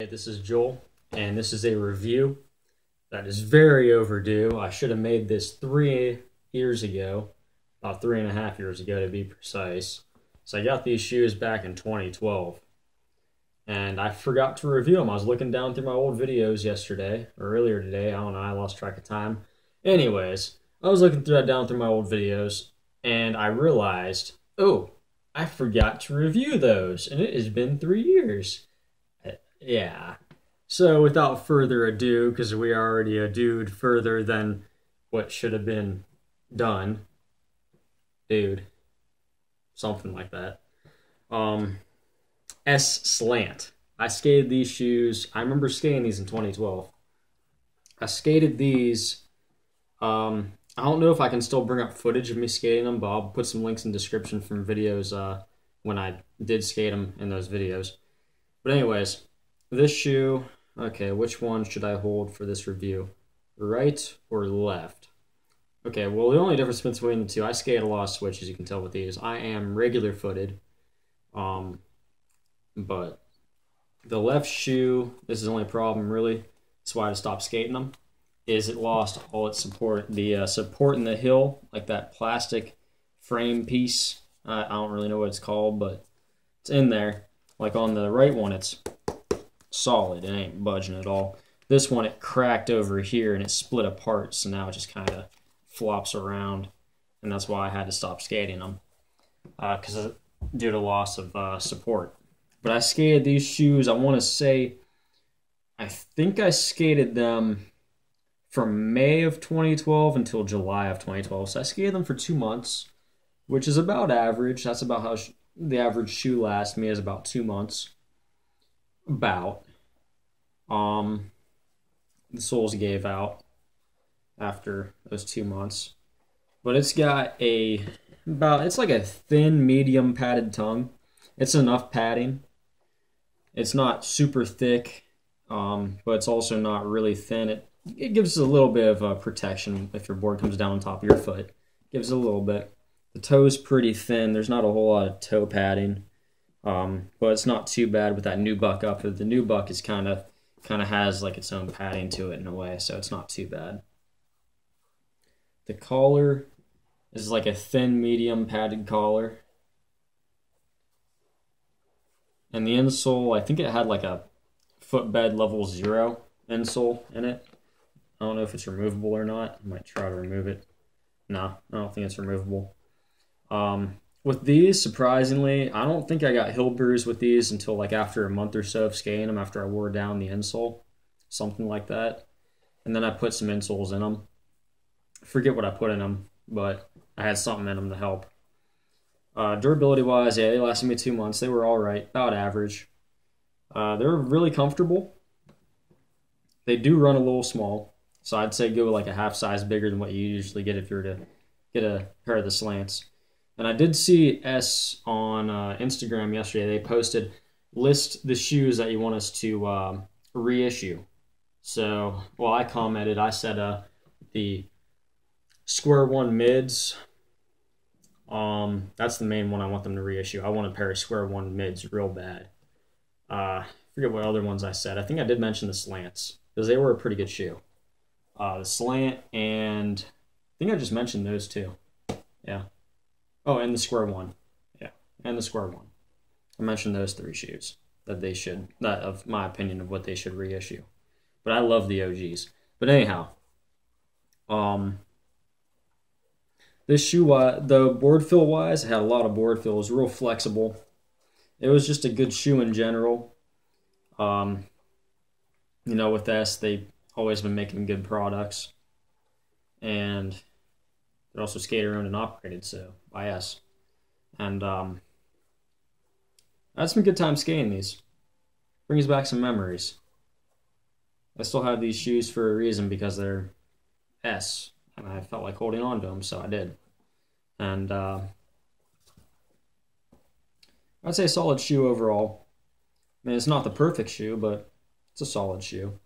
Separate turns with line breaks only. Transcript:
Hey, this is Joel, and this is a review that is very overdue. I should have made this 3 years ago, about 3.5 years ago to be precise. So I got these shoes back in 2012, and I forgot to review them. I was looking down through my old videos yesterday, or earlier today, I don't know, I lost track of time. Anyways, I was looking down through my old videos, and I realized, oh, I forgot to review those, and it has been 3 years. Yeah. So without further ado, because we already adoed further than what should have been done, dude, something like that. Slant. I skated these shoes. I remember skating these in 2012. I skated these. I don't know if I can still bring up footage of me skating them, but I'll put some links in the description from videos when I did skate them in those videos. But anyways, this shoe, okay, which one should I hold for this review? Right or left? Okay, well, the only difference between the two, I skate a lot of switch, as you can tell with these. I am regular footed, but the left shoe, this is the only problem, really. That's why I stopped skating them, is it lost all its support. The support in the heel, like that plastic frame piece, I don't really know what it's called, but it's in there. Like on the right one, it's solid. It ain't budging at all. This one, it cracked over here and it split apart, so now it just kind of flops around, and that's why I had to stop skating them, because due to loss of support. But I skated these shoes, I want to say, I think I skated them from May of 2012 until July of 2012. So I skated them for 2 months, which is about average. That's about how the average shoe lasts me, is about 2 months. About. The soles gave out after those 2 months. But it's got it's like a thin, medium padded tongue. It's enough padding. It's not super thick, but it's also not really thin. It gives a little bit of protection if your board comes down on top of your foot. It gives a little bit. The toe's pretty thin. There's not a whole lot of toe padding. But it's not too bad with that nubuck up. The nubuck is kind of has like its own padding to it in a way, so it's not too bad. The collar is like a thin, medium padded collar. And the insole, I think it had like a footbed level 0 insole in it. I don't know if it's removable or not. I might try to remove it. No, I don't think it's removable. With these, surprisingly, I don't think I got heel bruise with these until like after a month or so of skating them, after I wore down the insole, something like that. And then I put some insoles in them. I forget what I put in them, but I had something in them to help. Durability-wise, yeah, they lasted me 2 months. They were all right, about average. They're really comfortable. They do run a little small, so I'd say go like a half size bigger than what you usually get if you were to get a pair of the slants. And I did see S on Instagram yesterday. They posted, list the shoes that you want us to reissue. So, well, I commented. I said the Square One mids. That's the main one I want them to reissue. I want a pair of Square One mids real bad. I forget what other ones I said. I think I did mention the slants, because they were a pretty good shoe. The slant, and I think I just mentioned those two. Yeah. Oh, and the Square One. Yeah, and the Square One. I mentioned those 3 shoes that of my opinion of what they should reissue. But I love the OGs. But anyhow, this shoe, though, board feel wise, it had a lot of board feel. It was real flexible. It was just a good shoe in general. You know, with S, they've always been making good products. And they're also skater owned and operated, so by S. And I had some good time skating these. Brings back some memories. I still have these shoes for a reason, because they're S, and I felt like holding on to them, so I did. And I'd say solid shoe overall. I mean, it's not the perfect shoe, but it's a solid shoe.